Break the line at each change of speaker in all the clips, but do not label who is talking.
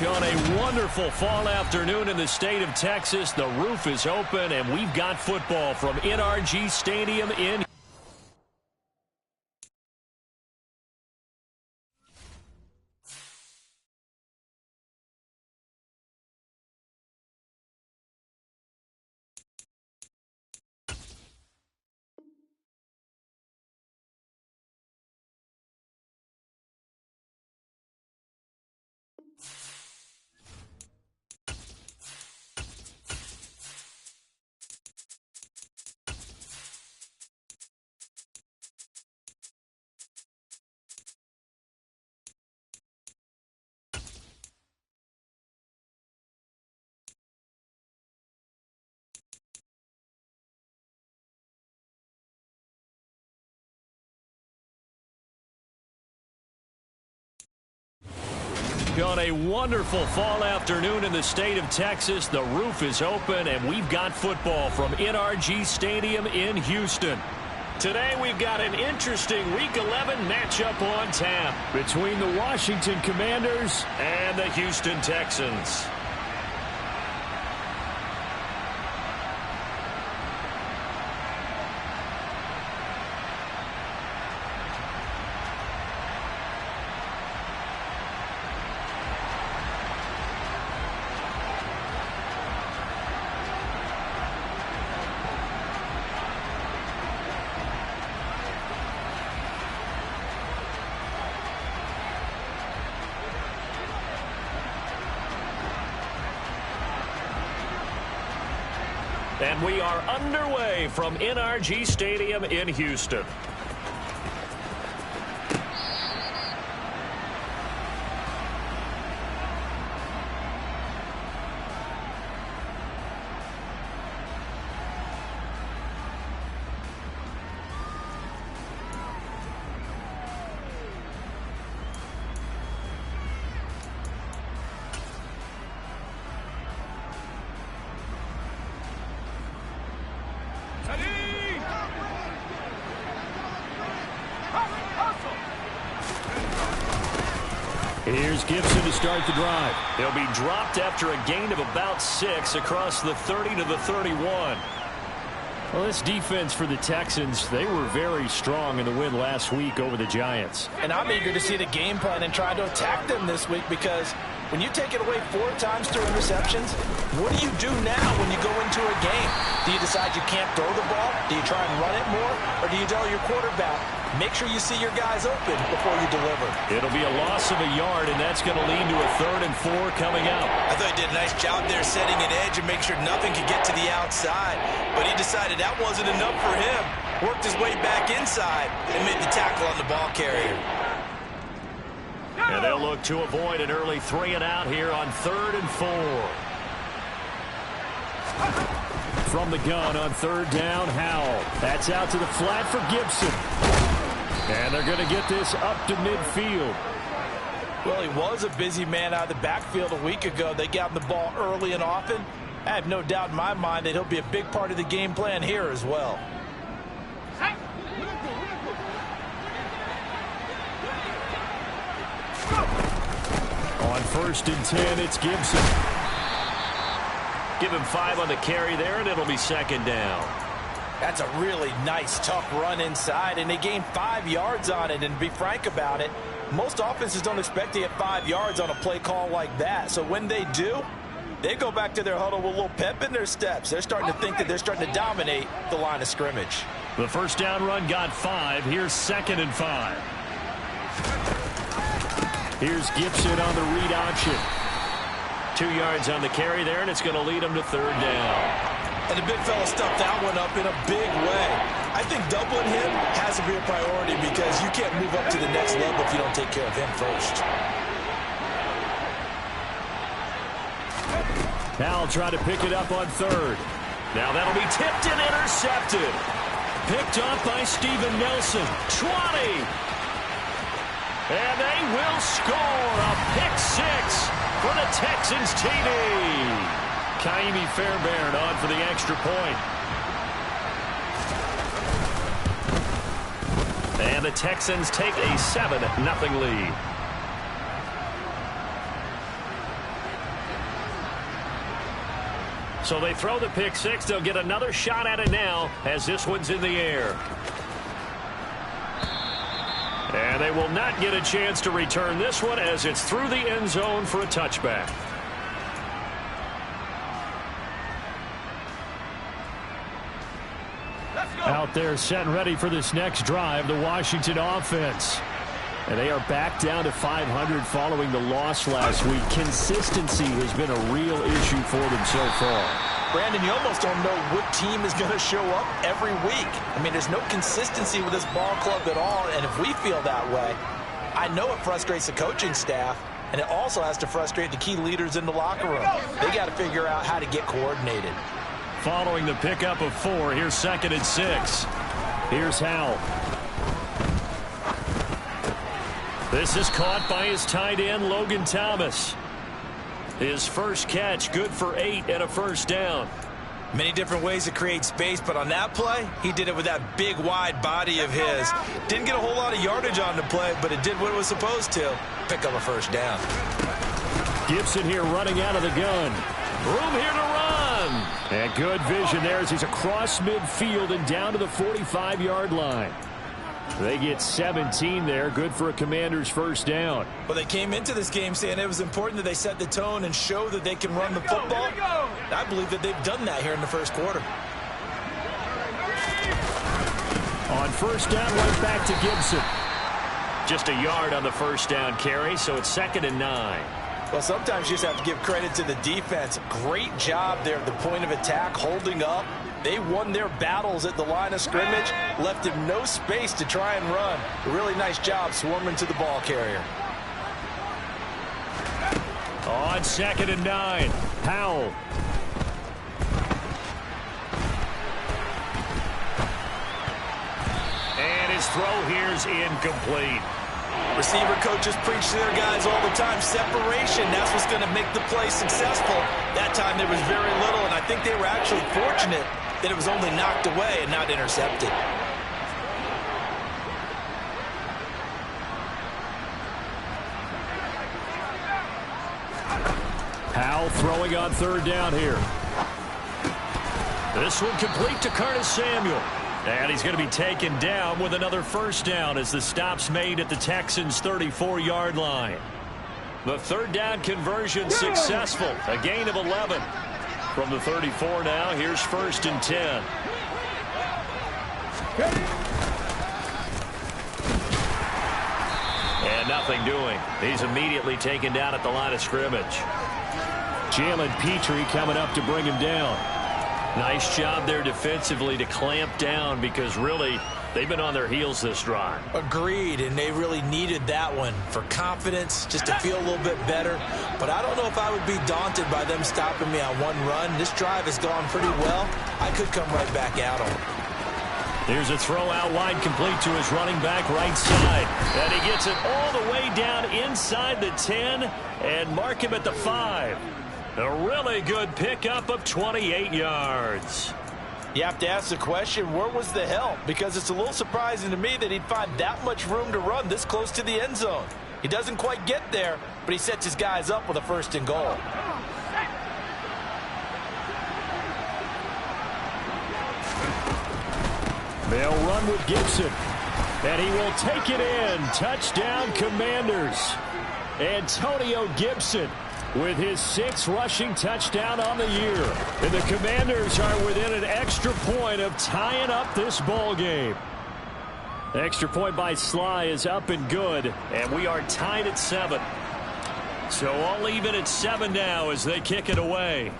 On a wonderful fall afternoon in the state of Texas, the roof is open, and we've got football from NRG Stadium in On a wonderful fall afternoon in the state of Texas, the roof is open, and we've got football from NRG Stadium in Houston. Today we've got an interesting Week 11 matchup on tap between the Washington Commanders and the Houston Texans. And we are underway from NRG Stadium in Houston. Here's Gibson to start the drive. He'll be dropped after a gain of about 6 across the 30 to the 31. Well, this defense for the Texans, they were very strong in the win last week over the Giants.
And I'm eager to see the game plan and try to attack them this week, because when you take it away 4 times through interceptions, what do you do now when you go into a game? Do you decide you can't throw the ball? Do you try and run it more? Or do you tell your quarterback, make sure you see your guys open before you deliver?
It'll be a loss of a yard, and that's going to lead to a 3rd and 4 coming out.
I thought he did a nice job there setting an edge and make sure nothing could get to the outside. But he decided that wasn't enough for him. Worked his way back inside and made the tackle on the ball carrier.
And they'll look to avoid an early 3 and out here on 3rd and 4. From the gun on 3rd down, Howell. That's out to the flat for Gibson. And they're going to get this up to midfield.
Well, he was a busy man out of the backfield a week ago. They got him the ball early and often. I have no doubt in my mind that he'll be a big part of the game plan here as well.
On 1st and 10, it's Gibson. Give him 5 on the carry there, and it'll be 2nd down.
That's a really nice, tough run inside, and they gained 5 yards on it. And to be frank about it, most offenses don't expect to get 5 yards on a play call like that. So when they do, they go back to their huddle with a little pep in their steps. They're starting to think that they're starting to dominate the line of scrimmage.
The 1st down run got 5. Here's 2nd and 5. Here's Gibson on the read option. 2 yards on the carry there, and it's going to lead him to 3rd down.
And the big fella stuffed that one up in a big way. I think doubling him has to be a priority, because you can't move up to the next level if you don't take care of him first.
Howell trying to pick it up on 3rd. Now that'll be tipped and intercepted. Picked off by Steven Nelson. 20. And they will score a pick 6 for the Texans TD. Kaimi Fairbairn on for the extra point. And the Texans take a 7-0 lead. So they throw the pick six. They'll get another shot at it now as this one's in the air. And they will not get a chance to return this one as it's through the end zone for a touchback. Out there set and ready for this next drive, the Washington offense. And they are back down to 500 following the loss last week. Consistency has been a real issue for them so far.
Brandon, you almost don't know what team is going to show up every week. I mean, there's no consistency with this ball club at all, and if we feel that way, I know it frustrates the coaching staff, and it also has to frustrate the key leaders in the locker room. They got to figure out how to get coordinated.
Following the pickup of 4, here's 2nd and 6. Here's Howell. This is caught by his tight end, Logan Thomas. His first catch, good for 8 and a first down.
Many different ways to create space, but on that play, he did it with that big, wide body of his. Didn't get a whole lot of yardage on the play, but it did what it was supposed to. Pick up a first down.
Gibson here running out of the gun. Room here to run. And good vision there as he's across midfield and down to the 45-yard line. They get 17 there. Good for a Commander's first down.
Well, they came into this game saying it was important that they set the tone and show that they can run the football. I believe that they've done that here in the first quarter.
On first down, right back to Gibson. Just a yard on the first down carry, so it's 2nd and 9.
Well, sometimes you just have to give credit to the defense. Great job there at the point of attack, holding up. They won their battles at the line of scrimmage, left him no space to try and run. A really nice job swarming to the ball carrier.
On 2nd and 9, Howell. And his throw here's incomplete.
Receiver coaches preach to their guys all the time. Separation, that's what's going to make the play successful. That time there was very little, and I think they were actually fortunate that it was only knocked away and not intercepted.
Howell throwing on 3rd down here. This one complete to Curtis Samuel. And he's going to be taken down with another first down as the stop's made at the Texans' 34-yard line. The 3rd down conversion successful. A gain of 11. From the 34 now, here's 1st and 10. And nothing doing. He's immediately taken down at the line of scrimmage. Jalen Petrie coming up to bring him down. Nice job there defensively to clamp down because really they've been on their heels this drive.
Agreed, and they really needed that one for confidence, just to feel a little bit better. But I don't know if I would be daunted by them stopping me on one run. This drive has gone pretty well. I could come right back at them.
Here's a throw out wide complete to his running back right side. And he gets it all the way down inside the 10 and mark him at the 5. A really good pickup of 28 yards.
You have to ask the question, where was the help? Because it's a little surprising to me that he'd find that much room to run this close to the end zone. He doesn't quite get there, but he sets his guys up with a 1st and goal.
They'll run with Gibson. And he will take it in. Touchdown, Commanders. Antonio Gibson with his 6th rushing touchdown on the year. And the Commanders are within an extra point of tying up this ball game. The extra point by Sly is up and good, and we are tied at 7. So all even at 7 now as they kick it away.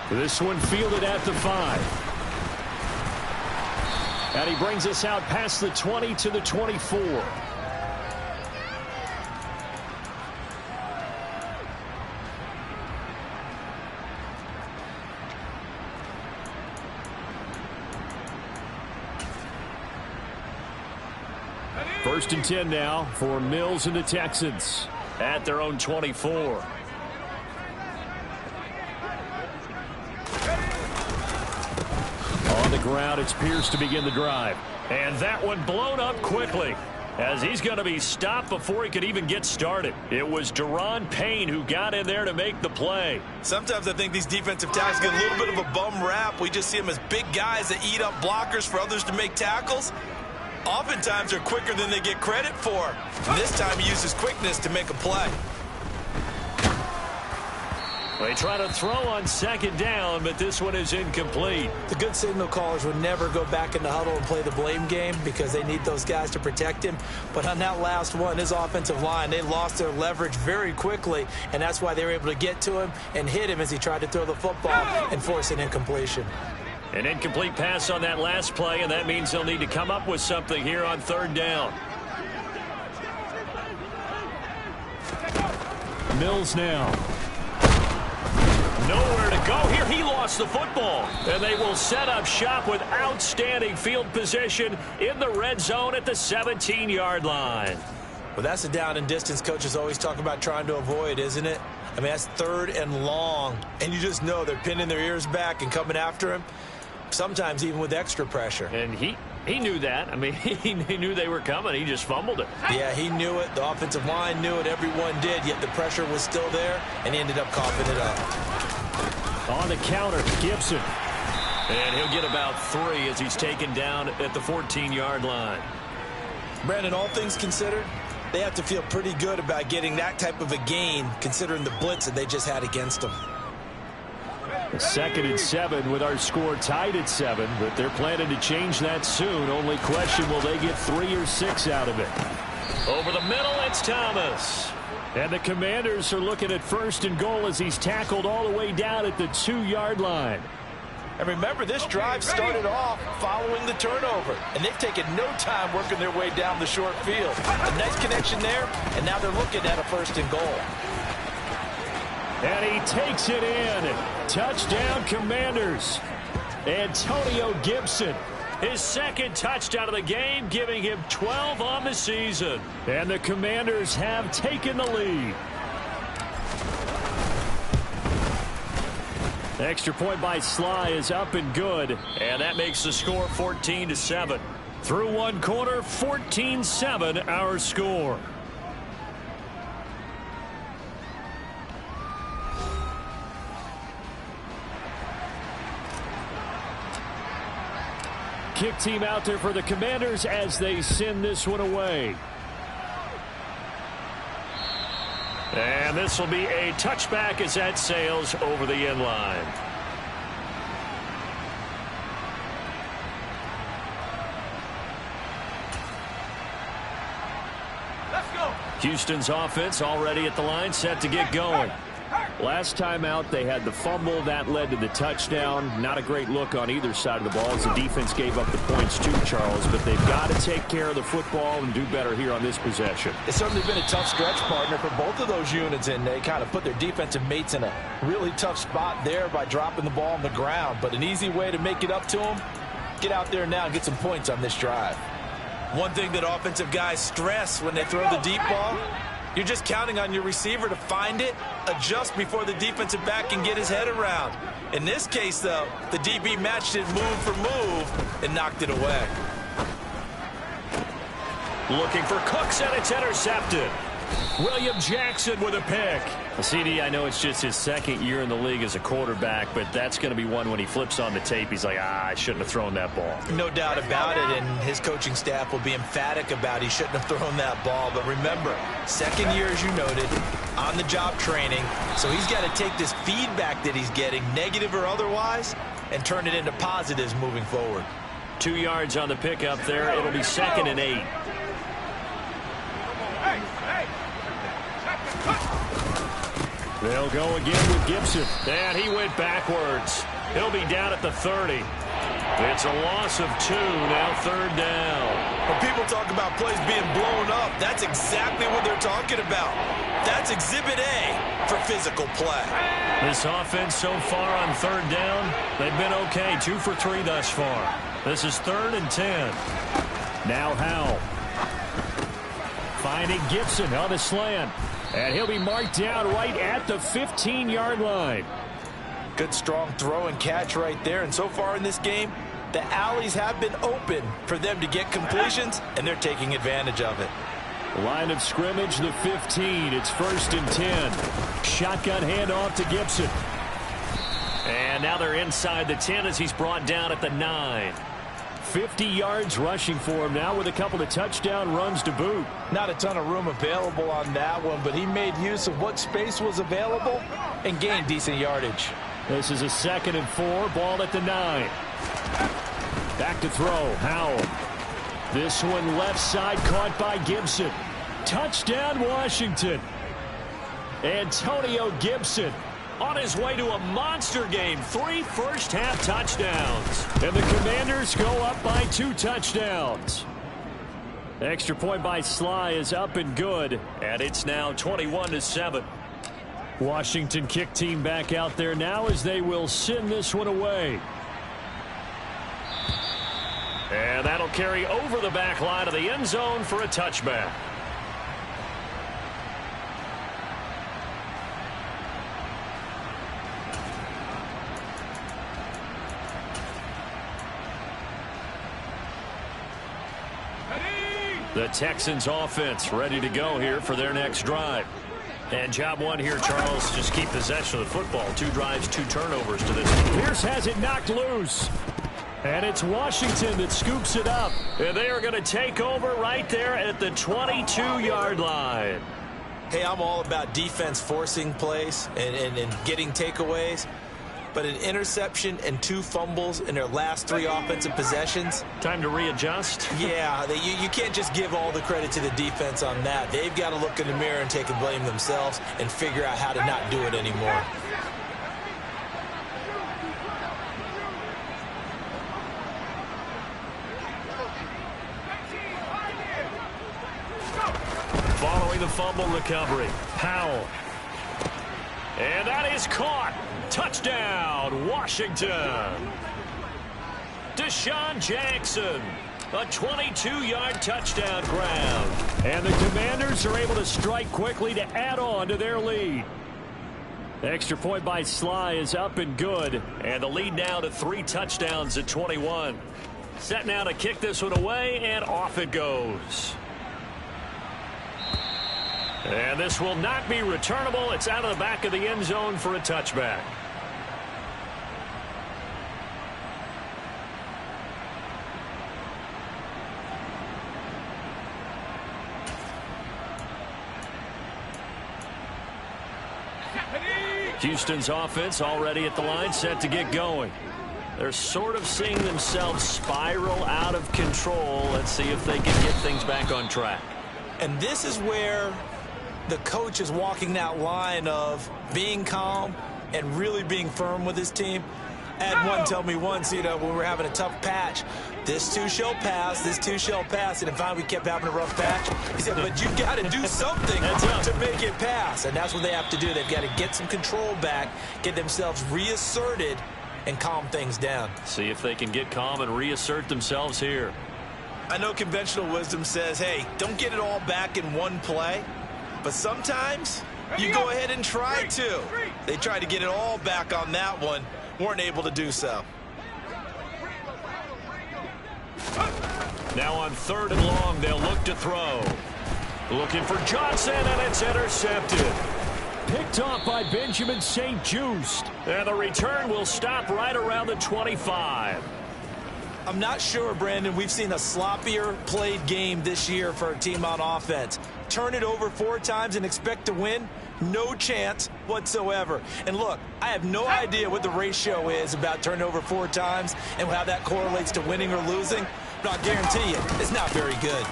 This one fielded at the 5. And he brings us out past the 20 to the 24. First and 10 now for Mills and the Texans at their own 24. On the ground, it's Pierce to begin the drive. And that one blown up quickly. as he's going to be stopped before he could even get started. It was Deron Payne who got in there to make the play.
Sometimes I think these defensive tackles get a little bit of a bum rap. We just see them as big guys that eat up blockers for others to make tackles. Oftentimes they're quicker than they get credit for. And this time he uses quickness to make a play.
They try to throw on second down, but this one is incomplete.
The good signal callers would never go back in the huddle and play the blame game because they need those guys to protect him. But on that last one, his offensive line, they lost their leverage very quickly, and that's why they were able to get to him and hit him as he tried to throw the football and force an incompletion.
An incomplete pass on that last play, and that means they'll need to come up with something here on third down. Mills now. Nowhere to go here. He lost the football. And they will set up shop with outstanding field position in the red zone at the 17-yard line.
Well, that's the down and distance coaches always talk about trying to avoid, isn't it? I mean, that's third and long. And you just know they're pinning their ears back and coming after him, sometimes even with extra pressure.
And he knew that. I mean, he knew they were coming. He just fumbled it.
Yeah, he knew it. The offensive line knew it. Everyone did, yet the pressure was still there, and he ended up coughing it up.
On the counter, Gibson. And he'll get about 3 as he's taken down at the 14-yard line.
Brandon, all things considered, they have to feel pretty good about getting that type of a gain, considering the blitz that they just had against them.
2nd and 7 with our score tied at 7, but they're planning to change that soon. Only question, will they get 3 or 6 out of it? Over the middle, it's Thomas. And the Commanders are looking at 1st and goal as he's tackled all the way down at the 2-yard line.
And remember, this drive started off following the turnover, and they've taken no time working their way down the short field. A nice connection there, and now they're looking at a 1st and goal.
And he takes it in. Touchdown, Commanders. Antonio Gibson, his 2nd touchdown of the game, giving him 12 on the season. And the Commanders have taken the lead. Extra point by Sly is up and good, and that makes the score 14-7. Through one quarter, 14-7 our score. Kick team out there for the Commanders as they send this one away. And this will be a touchback as that sails over the end line. Let's go. Houston's offense already at the line, set to get going. Last time out, they had the fumble. That led to the touchdown. Not a great look on either side of the ball as the defense gave up the points too, Charles. But they've got to take care of the football and do better here on this possession.
It's certainly been a tough stretch, partner, for both of those units, and they kind of put their defensive mates in a really tough spot there by dropping the ball on the ground. But an easy way to make it up to them, get out there now and get some points on this drive.
One thing that offensive guys stress when they throw the deep ball, you're just counting on your receiver to find it, adjust before the defensive back can get his head around. In this case, though, the DB matched it move for move and knocked it away.
Looking for Cooks, and it's intercepted. William Jackson with a pick. CD, I know it's just his 2nd year in the league as a quarterback, but that's going to be one when he flips on the tape, he's like, I shouldn't have thrown that ball.
No doubt about it, and his coaching staff will be emphatic about he shouldn't have thrown that ball. But remember, 2nd year, as you noted, on-the-job training, so he's got to take this feedback that he's getting, negative or otherwise, and turn it into positives moving forward.
2 yards on the pickup there. It'll be 2nd and 8. They'll go again with Gibson. And he went backwards. He'll be down at the 30. It's a loss of 2, now 3rd down.
When people talk about plays being blown up, that's exactly what they're talking about. That's Exhibit A for physical play.
This offense so far on 3rd down, they've been okay. 2 for 3 thus far. This is 3rd and 10. Now Howell. Finding Gibson on a slant. And he'll be marked down right at the 15-yard line.
Good strong throw and catch right there. And so far in this game, The alleys have been open for them to get completions, and they're taking advantage of it.
Line of scrimmage, the 15. It's 1st and 10. Shotgun handoff to Gibson. And now they're inside the 10 as he's brought down at the 9. 50 yards rushing for him now with a couple of touchdown runs to boot.
Not a ton of room available on that one, but he made use of what space was available and gained decent yardage.
This is a 2nd and 4. Ball at the 9. Back to throw. Howell. This one left side caught by Gibson. Touchdown, Washington. Antonio Gibson on his way to a monster game. 3 first-half touchdowns. And the Commanders go up by 2 touchdowns. Extra point by Sly is up and good. And it's now 21-7. Washington kick team back out there now as they will send this one away. And that'll carry over the back line of the end zone for a touchback. The Texans offense ready to go here for their next drive. And job one here, Charles, just keep possession of the football. 2 drives, 2 turnovers to this. Pierce has it knocked loose. And it's Washington that scoops it up. And they are going to take over right there at the 22-yard line.
Hey, I'm all about defense forcing plays and getting takeaways. But an interception and 2 fumbles in their last 3 offensive possessions.
Time to readjust?
Yeah, you can't just give all the credit to the defense on that. They've got to look in the mirror and take the blame themselves and figure out how to not do it anymore.
Following the fumble recovery, Powell. And that is caught. Touchdown, Washington. Deshaun Jackson, a 22-yard touchdown grab. And the Commanders are able to strike quickly to add on to their lead. Extra point by Sly is up and good. And the lead now to 3 touchdowns at 21. Set now to kick this one away, and off it goes. And this will not be returnable. It's out of the back of the end zone for a touchback. Houston's offense already at the line, set to get going. They're sort of seeing themselves spiral out of control. Let's see if they can get things back on track.
And this is where the coach is walking that line of being calm and really being firm with his team. I had one tell me once, when we're having a tough patch, this too shall pass, this too shall pass. And finally we kept having a rough patch. He said, but you've got to do something to make it pass. And that's what they have to do. They've got to get some control back, get themselves reasserted, and calm things down.
See if they can get calm and reassert themselves here.
I know conventional wisdom says, hey, don't get it all back in one play. But sometimes you go ahead and try to. They tried to get it all back on that one. Weren't able to do so.
Now on 3rd and long, they'll look to throw. Looking for Johnson, and it's intercepted. Picked off by Benjamin St-Juste. And the return will stop right around the 25.
I'm not sure, Brandon, we've seen a sloppier played game this year for a team on offense. Turn it over 4 times and expect to win? No chance whatsoever. And look, I have no idea what the ratio is about turning over 4 times and how that correlates to winning or losing. But I'll guarantee you, it's not very good.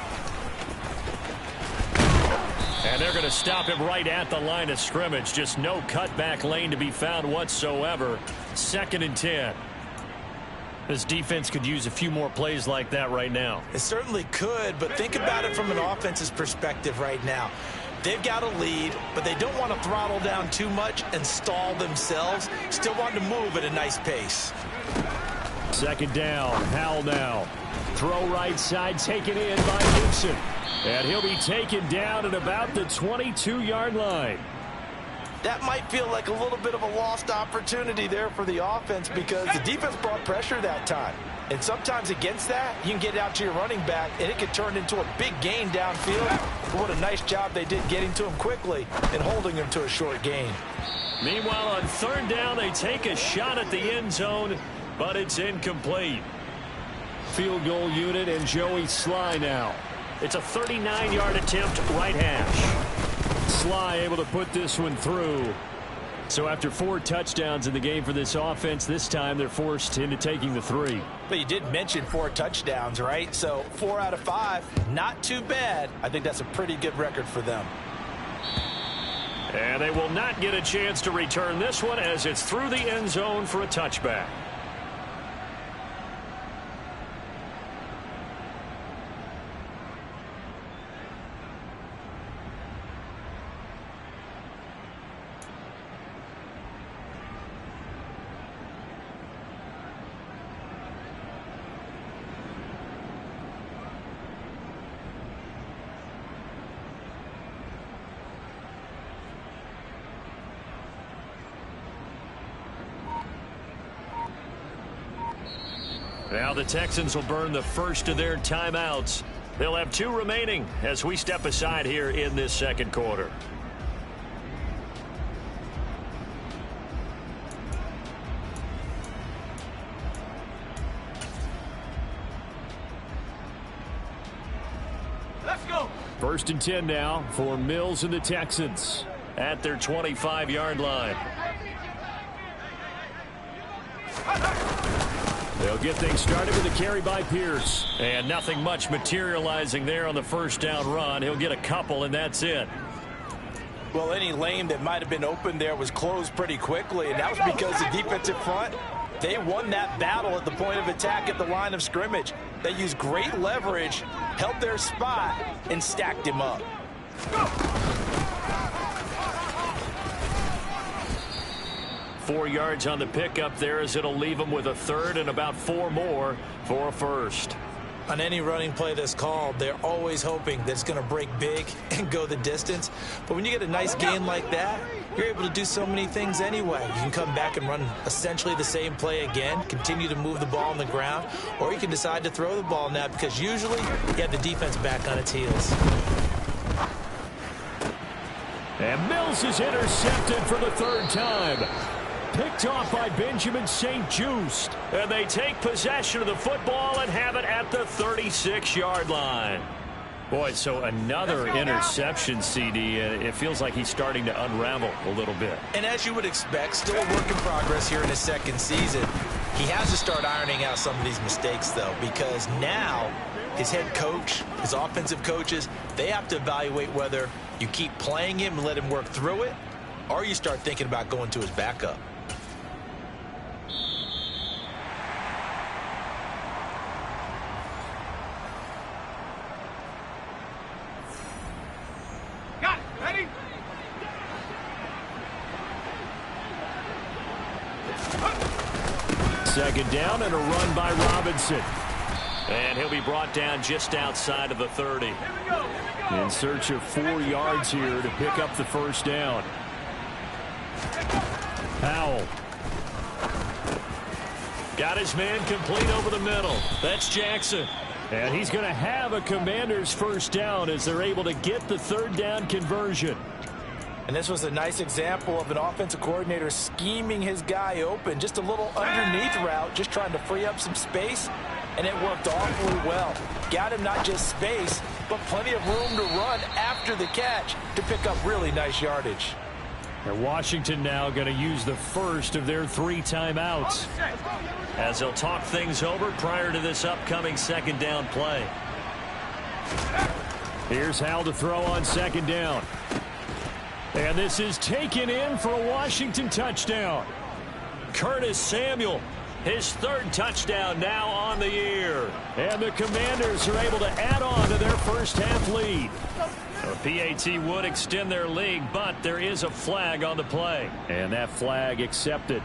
And they're going to stop him right at the line of scrimmage. Just no cutback lane to be found whatsoever. 2nd and 10. This defense could use a few more plays like that right now.
It certainly could, but think about it from an offense's perspective right now. They've got a lead, but they don't want to throttle down too much and stall themselves. Still want to move at a nice pace.
2nd down. Howell now. Throw right side, taken in by Gibson. And he'll be taken down at about the 22-yard line.
That might feel like a little bit of a lost opportunity there for the offense because the defense brought pressure that time. And sometimes against that, you can get it out to your running back, and it can turn into a big gain downfield. But what a nice job they did getting to him quickly and holding him to a short gain.
Meanwhile, on third down, they take a shot at the end zone, but it's incomplete. Field goal unit and Joey Sly now. It's a 39-yard attempt, right hash. Sly able to put this one through. So after 4 touchdowns in the game for this offense, this time they're forced into taking the 3.
But you did mention 4 touchdowns, right? So 4 out of 5, not too bad. I think that's a pretty good record for them.
And they will not get a chance to return this one as it's through the end zone for a touchback. Now the Texans will burn the first of their timeouts. They'll have 2 remaining as we step aside here in this second quarter.
Let's go.
1st and 10 now for Mills and the Texans at their 25-yard line. They'll get things started with a carry by Pierce. And nothing much materializing there on the first down run. He'll get a couple, and that's it.
Well, any lane that might have been open there was closed pretty quickly, and that was because the defensive front, they won that battle at the point of attack at the line of scrimmage. They used great leverage, held their spot, and stacked him up.
4 yards on the pickup there as it'll leave them with a 3rd and about 4 more for a 1st.
On any running play that's called, they're always hoping that it's going to break big and go the distance. But when you get a nice gain like that, you're able to do so many things anyway. You can come back and run essentially the same play again, continue to move the ball on the ground, or you can decide to throw the ball now because usually you have the defense back on its heels.
And Mills is intercepted for the 3rd time. Picked off by Benjamin St-Juste. And they take possession of the football and have it at the 36-yard line. Boy, so another interception, CD. It feels like he's starting to unravel a little bit.
And as you would expect, still a work in progress here in his 2nd season. He has to start ironing out some of these mistakes, though, because now his head coach, his offensive coaches, they have to evaluate whether you keep playing him and let him work through it, or you start thinking about going to his backup.
Got it. Ready?
2nd down and a run by Robinson. And he'll be brought down just outside of the 30. In search of 4 yards here to pick up the 1st down. Powell. Got his man complete over the middle. That's Jackson. And he's going to have a Commander's 1st down as they're able to get the 3rd down conversion.
And this was a nice example of an offensive coordinator scheming his guy open. Just a little underneath route, just trying to free up some space, and it worked awfully well. Got him not just space, but plenty of room to run after the catch to pick up really nice yardage.
And Washington now going to use the first of their 3 timeouts as they'll talk things over prior to this upcoming 2nd down play. Here's Howell to throw on 2nd down. And this is taken in for a Washington touchdown. Curtis Samuel, his 3rd touchdown now on the year. And the Commanders are able to add on to their first half lead. The PAT would extend their lead, but there is a flag on the play. And that flag accepted.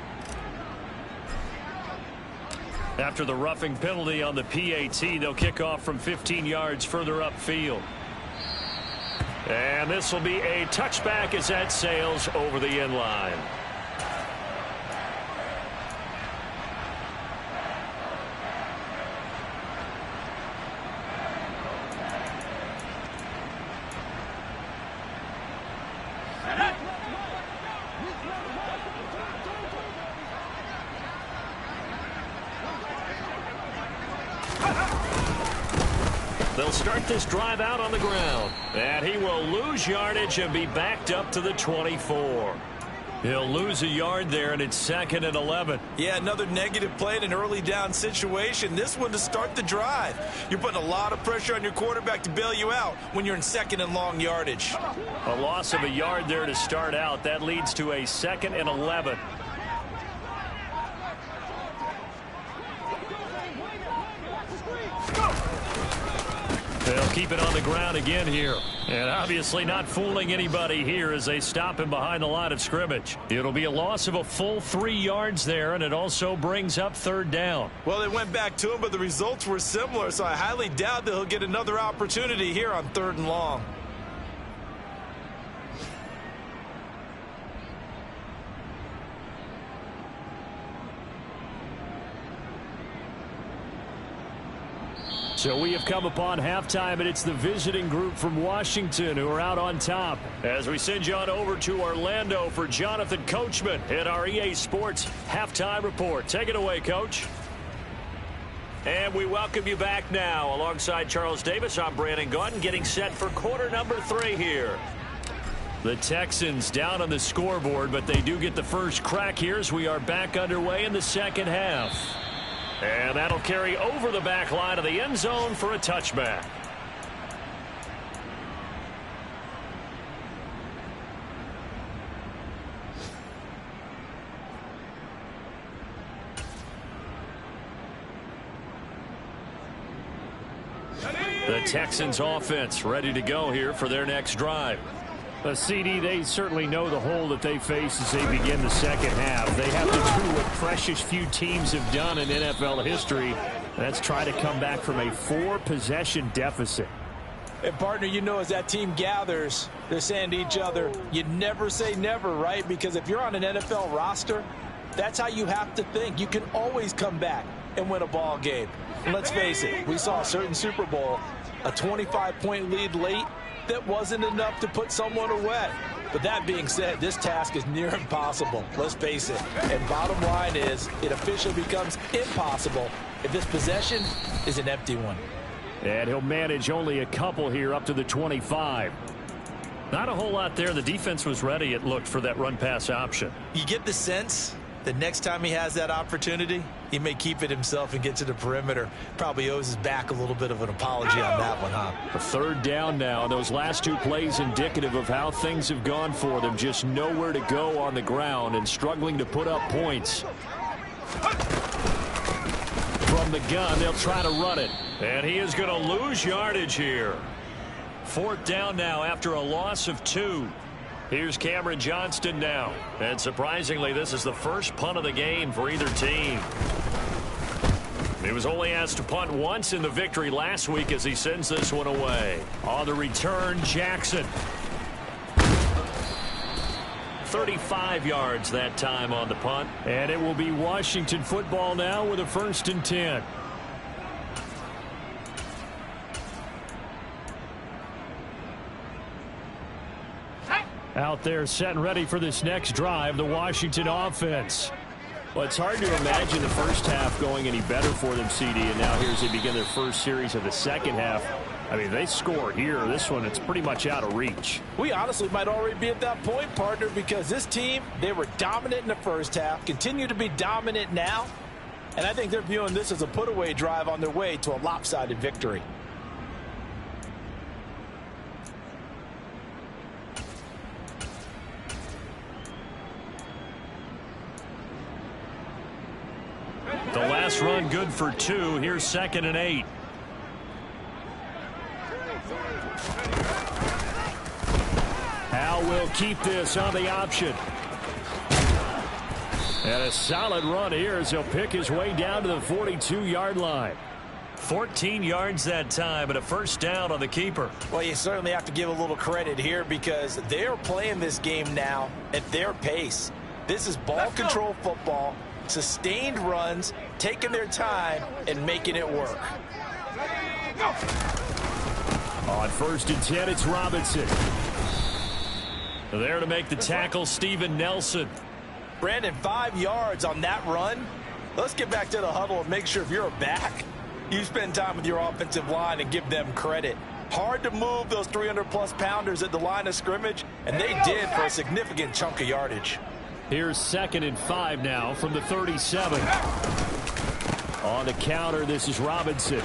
After the roughing penalty on the PAT, they'll kick off from 15 yards further upfield. And this will be a touchback as that sails over the end line. They'll start this drive out on the ground. And he will lose yardage and be backed up to the 24. He'll lose a yard there, and it's 2nd and 11.
Yeah, another negative play in an early down situation. This one to start the drive. You're putting a lot of pressure on your quarterback to bail you out when you're in 2nd and long yardage.
A loss of a yard there to start out. That leads to a 2nd and 11. They'll keep it on the ground again here. And obviously not fooling anybody here as they stop him behind the line of scrimmage. It'll be a loss of a full 3 yards there, and it also brings up 3rd down.
Well, they went back to him, but the results were similar, so I highly doubt that he'll get another opportunity here on 3rd and long.
So we have come upon halftime, and it's the visiting group from Washington who are out on top. As we send you on over to Orlando for Jonathan Coachman in our EA Sports Halftime Report. Take it away, Coach. And we welcome you back now. Alongside Charles Davis, I'm Brandon Gaudin, getting set for quarter number 3 here. The Texans down on the scoreboard, but they do get the first crack here as we are back underway in the 2nd half. And that'll carry over the back line of the end zone for a touchback. The Texans offense ready to go here for their next drive. CD, they certainly know the hole that they face as they begin the 2nd half. They have to do what precious few teams have done in NFL history. That's try to come back from a 4-possession deficit.
And, partner, you know, as that team gathers, they're saying to each other, you never say never, right? Because if you're on an NFL roster, that's how you have to think. You can always come back and win a ball game. And let's face it, we saw a certain Super Bowl, a 25-point lead late, that wasn't enough to put someone away. But that being said, this task is near impossible. Let's face it. And bottom line is, it officially becomes impossible if this possession is an empty one.
And he'll manage only a couple here up to the 25. Not a whole lot there. The defense was ready, it looked, for that run-pass option.
You get the sense that next time he has that opportunity, he may keep it himself and get to the perimeter. Probably owes his back a little bit of an apology on that one, huh?
A 3rd down now. Those last 2 plays indicative of how things have gone for them. Just nowhere to go on the ground and struggling to put up points. From the gun, they'll try to run it. And he is going to lose yardage here. 4th down now after a loss of 2. Here's Cameron Johnston now. And surprisingly, this is the first punt of the game for either team. He was only asked to punt once in the victory last week as he sends this one away. On the return, Jackson. 35 yards that time on the punt. And it will be Washington football now with a 1st and 10. Out there set and ready for this next drive, the Washington offense. Well, it's hard to imagine the first half going any better for them, CD, and now here's they begin their first series of the 2nd half. I mean, they score here. This one, it's pretty much out of reach.
We honestly might already be at that point, partner, because this team, they were dominant in the first half, continue to be dominant now, and I think they're viewing this as a put-away drive on their way to a lopsided victory.
The last run good for 2. Here's 2nd and 8. Hal will keep this on the option. And a solid run here as he'll pick his way down to the 42-yard line. 14 yards that time and a 1st down on the keeper.
Well, you certainly have to give a little credit here because they're playing this game now at their pace. This is ball control football. Sustained runs, taking their time, and making it work.
On 1st and 10, it's Robinson. There to make the tackle, Steven Nelson.
Brandon, 5 yards on that run. Let's get back to the huddle and make sure if you're a back, You spend time with your offensive line and give them credit. Hard to move those 300-plus pounders at the line of scrimmage, and they did for a significant chunk of yardage.
Here's 2nd and 5 now from the 37. On the counter, this is Robinson.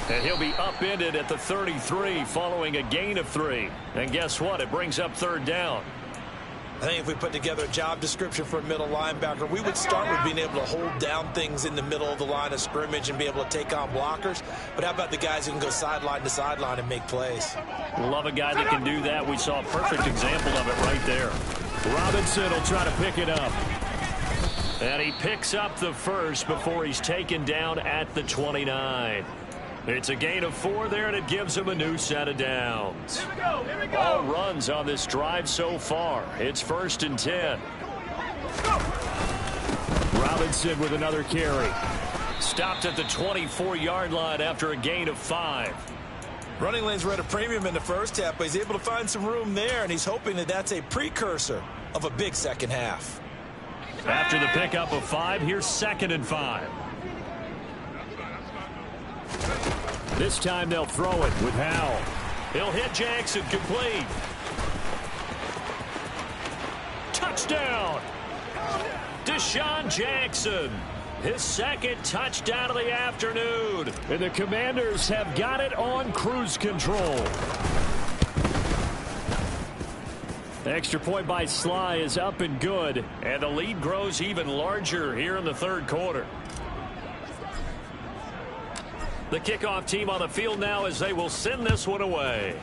And he'll be upended at the 33 following a gain of 3. And guess what? It brings up 3rd down.
I think if we put together a job description for a middle linebacker, we would start with being able to hold down things in the middle of the line of scrimmage and be able to take on blockers. But how about the guys who can go sideline to sideline and make plays?
Love a guy that can do that. We saw a perfect example of it right there. Robinson will try to pick it up. And he picks up the first before he's taken down at the 29. It's a gain of 4 there, and it gives him a new set of downs.
Here we go.
All runs on this drive so far. It's 1st and 10. Robinson with another carry. Stopped at the 24-yard line after a gain of 5.
Running lanes were at a premium in the first half, but he's able to find some room there, and he's hoping that that's a precursor of a big second half.
After the pickup of 5, here's 2nd and 5. This time they'll throw it with Howell. He'll hit Jackson complete. Touchdown! Deshaun Jackson. His 2nd touchdown of the afternoon. And the Commanders have got it on cruise control. The extra point by Sly is up and good. And the lead grows even larger here in the 3rd quarter. The kickoff team on the field now as they will send this one away.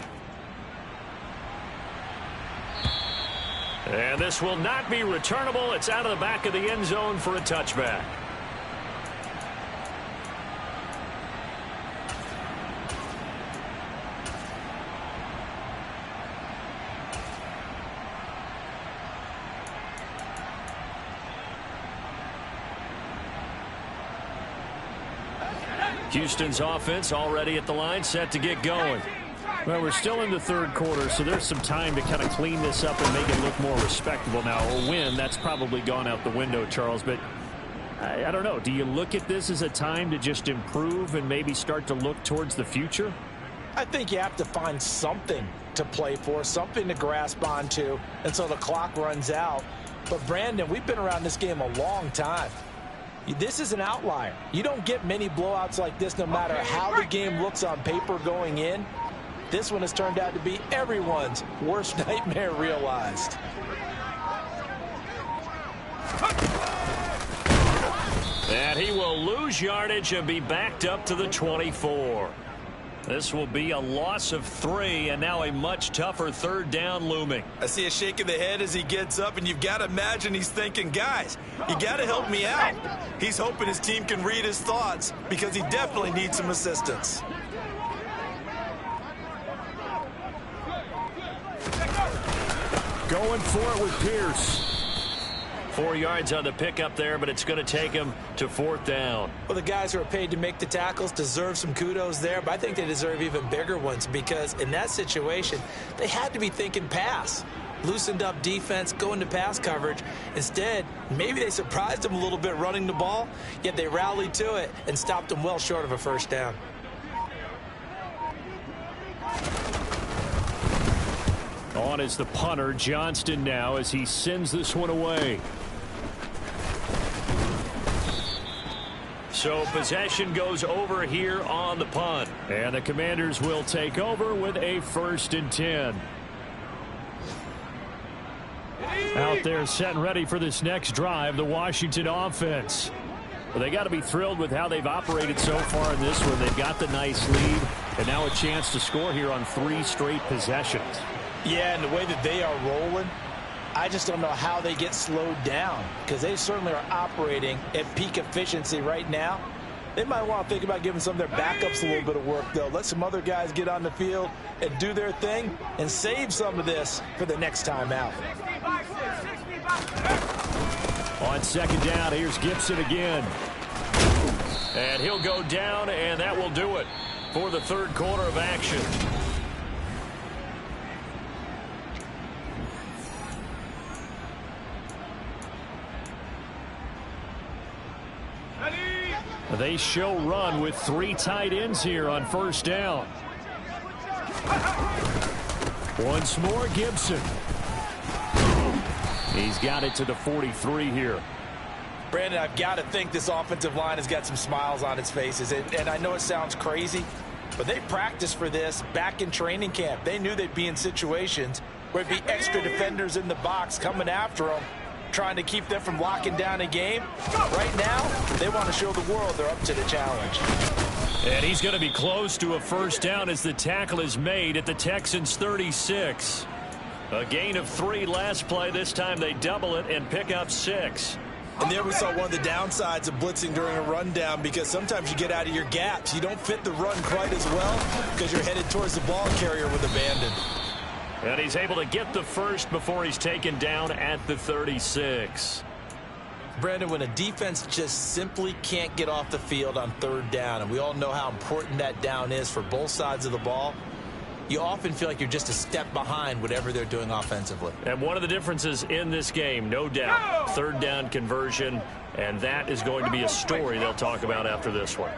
And this will not be returnable. It's out of the back of the end zone for a touchback. Houston's offense already at the line, set to get going. Well, we're still in the 3rd quarter, so there's some time to kind of clean this up and make it look more respectable. Now, a win, that's probably gone out the window, Charles, but I don't know. Do you look at this as a time to just improve and maybe start to look towards the future?
I think you have to find something to play for, something to grasp onto until the clock runs out. But, Brandon, we've been around this game a long time. This is an outlier. You don't get many blowouts like this no matter how the game looks on paper going in. This one has turned out to be everyone's worst nightmare realized.
And he will lose yardage and be backed up to the 24. This will be a loss of 3, and now a much tougher 3rd down looming.
I see a shake of the head as he gets up, and you've got to imagine he's thinking, guys, you got to help me out. He's hoping his team can read his thoughts because he definitely needs some assistance.
Going for it with Pierce. 4 yards on the pickup there, but it's going to take him to 4th down.
Well, the guys who are paid to make the tackles deserve some kudos there, but I think they deserve even bigger ones because in that situation, they had to be thinking pass. Loosened up defense, going to pass coverage. Instead, maybe they surprised them a little bit running the ball, yet they rallied to it and stopped them well short of a 1st down.
On is the punter, Johnston, now as he sends this one away. So possession goes over here on the punt. And the Commanders will take over with a 1st and 10. Out there set and ready for this next drive, the Washington offense. Well, they got to be thrilled with how they've operated so far in this one. They've got the nice lead, and now a chance to score here on 3 straight possessions.
Yeah, and the way that they are rolling, I just don't know how they get slowed down because they certainly are operating at peak efficiency right now. They might want to think about giving some of their backups a little bit of work, though. Let some other guys get on the field and do their thing and save some of this for the next time out.
On 2nd down, here's Gibson again. And he'll go down, and that will do it for the 3rd quarter of action. They show run with 3 tight ends here on first down. Once more, Gibson. He's got it to the 43 here.
Brandon, I've got to think this offensive line has got some smiles on its faces. And I know it sounds crazy, but they practiced for this back in training camp. They knew they'd be in situations where it'd be extra defenders in the box coming after them, trying to keep them from locking down a game. Right now, they want to show the world they're up to the challenge.
And he's going to be close to a first down as the tackle is made at the Texans' 36. A gain of 3 last play. This time they double it and pick up 6.
And there we saw one of the downsides of blitzing during a rundown, because sometimes you get out of your gaps. You don't fit the run quite as well because you're headed towards the ball carrier with abandon.
And he's able to get the first before he's taken down at the 36.
Brandon, when a defense just simply can't get off the field on third down, and we all know how important that down is for both sides of the ball, you often feel like you're just a step behind whatever they're doing offensively.
And one of the differences in this game, no doubt, third down conversion, and that is going to be a story they'll talk about after this one.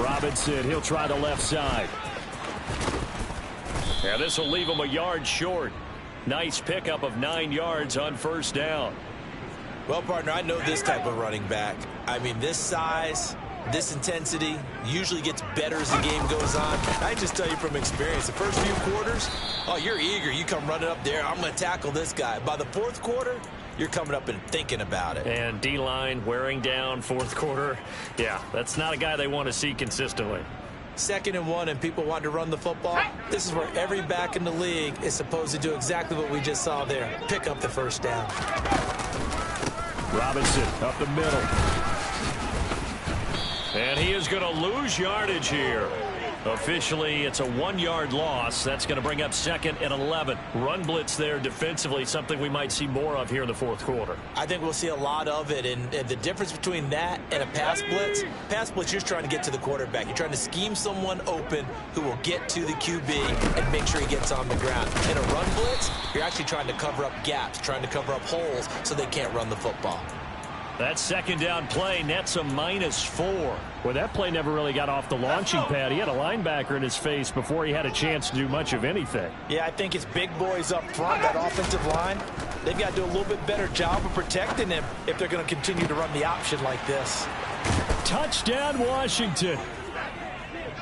Robinson, he'll try the left side. Yeah, this will leave him a yard short. Nice pickup of 9 yards on first down.
Well, partner, I know this type of running back. I mean, this size, this intensity usually gets better as the game goes on. I just tell you from experience, the first few quarters, oh, you're eager. You come running up there, I'm going to tackle this guy. By the fourth quarter, you're coming up and thinking about it.
And D-line wearing down fourth quarter. Yeah, that's not a guy they want to see consistently.
2nd and 1 and people want to run the football. This is where every back in the league is supposed to do exactly what we just saw there. Pick up the first down.
Robinson up the middle. And he is going to lose yardage here. Officially, it's a 1-yard loss. That's going to bring up 2nd and 11. Run blitz there defensively, something we might see more of here in the fourth quarter.
I think we'll see a lot of it. And the difference between that and a pass blitz, you're just trying to get to the quarterback. You're trying to scheme someone open who will get to the QB and make sure he gets on the ground. In a run blitz, you're actually trying to cover up gaps, trying to cover up holes so they can't run the football.
That second down play nets a -4. Well, that play never really got off the launching pad. He had a linebacker in his face before he had a chance to do much of anything.
Yeah, I think it's big boys up front, that offensive line. They've got to do a little bit better job of protecting him if they're going to continue to run the option like this.
Touchdown, Washington.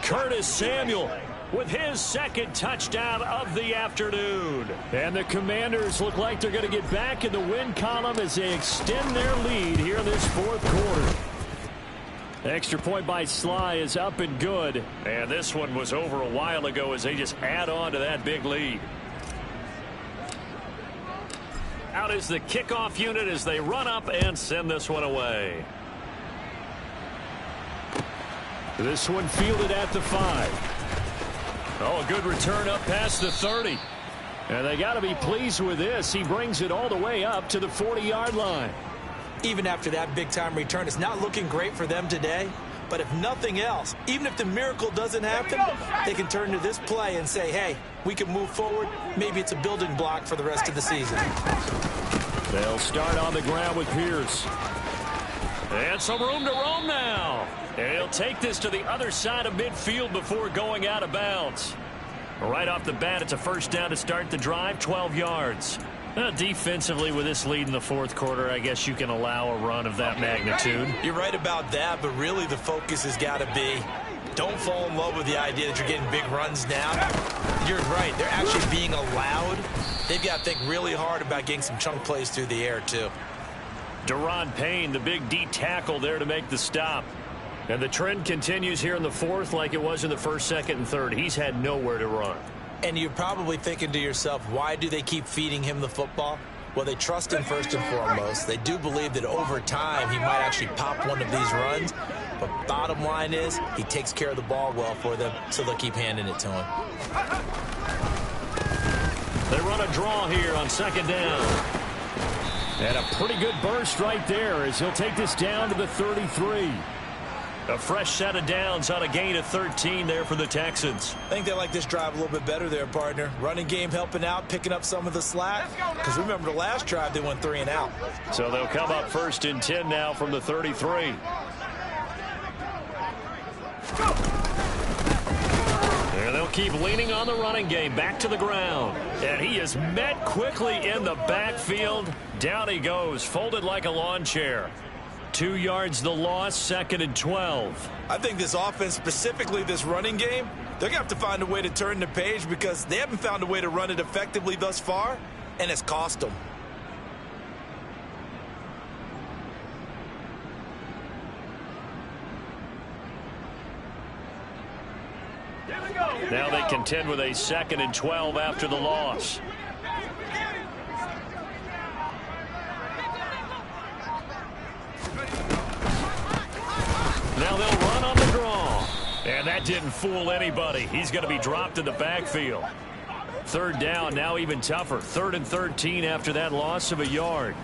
Curtis Samuel with his 2nd touchdown of the afternoon. And the Commanders look like they're going to get back in the win column as they extend their lead here in this fourth quarter. Extra point by Sly is up and good. And this one was over a while ago as they just add on to that big lead. Out is the kickoff unit as they run up and send this one away. This one fielded at the 5. Oh, a good return up past the 30. And they got to be pleased with this. He brings it all the way up to the 40-yard line.
Even after that big-time return, it's not looking great for them today. But if nothing else, even if the miracle doesn't happen, they can turn to this play and say, hey, we can move forward. Maybe it's a building block for the rest of the season.
They'll start on the ground with Pierce. And some room to roam now. And he'll take this to the other side of midfield before going out of bounds. Right off the bat, it's a first down to start the drive, 12 yards. Defensively, with this lead in the fourth quarter, I guess you can allow a run of that magnitude.
You're right about that, but really the focus has got to be, don't fall in love with the idea that you're getting big runs now. You're right. They're actually being allowed. They've got to think really hard about getting some chunk plays through the air, too.
Deron Payne, the big D tackle there to make the stop. And the trend continues here in the fourth like it was in the first, second, and third. He's had nowhere to run.
And you're probably thinking to yourself, why do they keep feeding him the football? Well, they trust him first and foremost. They do believe that over time he might actually pop one of these runs. But bottom line is he takes care of the ball well for them, so they'll keep handing it to him.
They run a draw here on second down. And a pretty good burst right there as he'll take this down to the 33. A fresh set of downs on a gain of 13 there for the Texans.
I think they like this drive a little bit better there, partner. Running game helping out, picking up some of the slack. Because remember the last drive, they went 3 and out.
So they'll come up 1st and 10 now from the 33. And they'll keep leaning on the running game back to the ground. And he is met quickly in the backfield. Down he goes, folded like a lawn chair. 2 yards the loss, 2nd and 12.
I think this offense, specifically this running game, they're going to have to find a way to turn the page because they haven't found a way to run it effectively thus far, and it's cost them.
Now they contend with a 2nd and 12 after the loss. Now they'll run on the draw. And that didn't fool anybody. He's going to be dropped in the backfield. 3rd down, now even tougher. 3rd and 13 after that loss of a yard.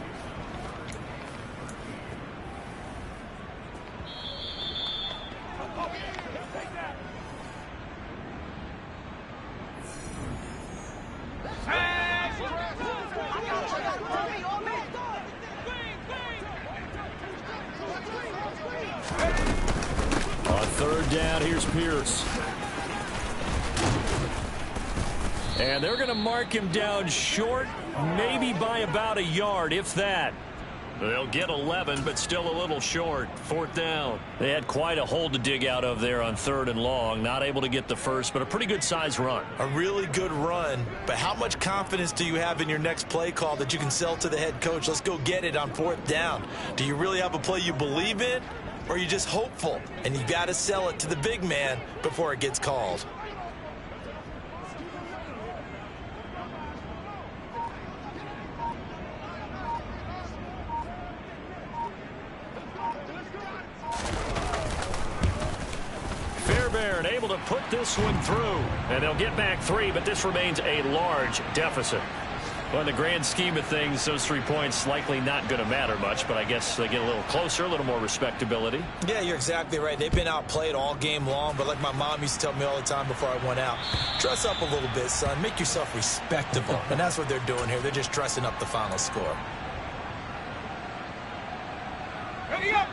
And they're going to mark him down short, maybe by about a yard, if that. They'll get 11, but still a little short. 4th down. They had quite a hole to dig out of there on 3rd and long. Not able to get the first, but a pretty good size run.
A really good run, but how much confidence do you have in your next play call that you can sell to the head coach? Let's go get it on 4th down. Do you really have a play you believe in, or are you just hopeful? And you got to sell it to the big man before it gets called.
Able to put this one through, and they'll get back 3, but this remains a large deficit. Well, in the grand scheme of things, those 3 points likely not going to matter much, but I guess they get a little closer, a little more respectability.
Yeah, you're exactly right. They've been outplayed all game long, but like my mom used to tell me all the time before I went out, dress up a little bit, son. Make yourself respectable. And that's what they're doing here. They're just dressing up the final score.
Ready up!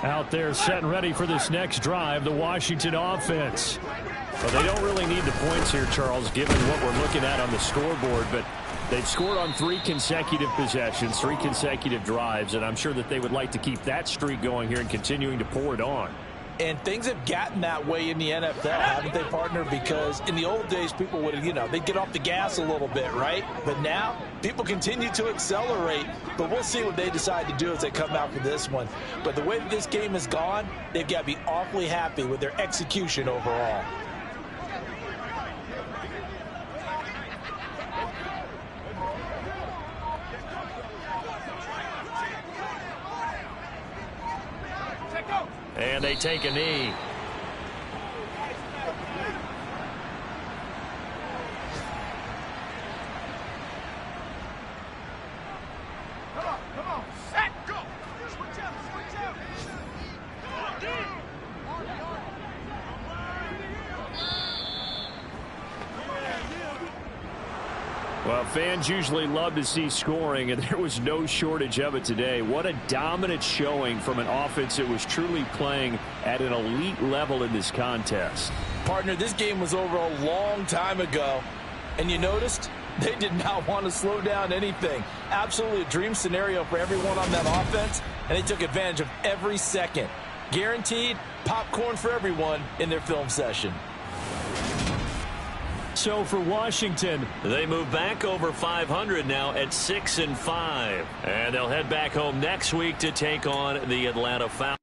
Out there setting ready for this next drive, the Washington offense. Well, they don't really need the points here, Charles, given what we're looking at on the scoreboard, but they've scored on 3 consecutive possessions, 3 consecutive drives, and I'm sure that they would like to keep that streak going here and continuing to pour it on.
And things have gotten that way in the NFL, haven't they, partner? Because in the old days, people would, they'd get off the gas a little bit, right? But now, people continue to accelerate. But we'll see what they decide to do as they come out for this one. But the way that this game has gone, they've got to be awfully happy with their execution overall.
And they take a knee.
Come on, set, go. Switch out.
Well, fans usually love to see scoring, and there was no shortage of it today. What a dominant showing from an offense that was truly playing at an elite level in this contest.
Partner, this game was over a long time ago, and you noticed they did not want to slow down anything. Absolutely a dream scenario for everyone on that offense, and they took advantage of every second. Guaranteed popcorn for everyone in their film session.
So for Washington, they move back over 500 now at 6-5. And they'll head back home next week to take on the Atlanta Falcons.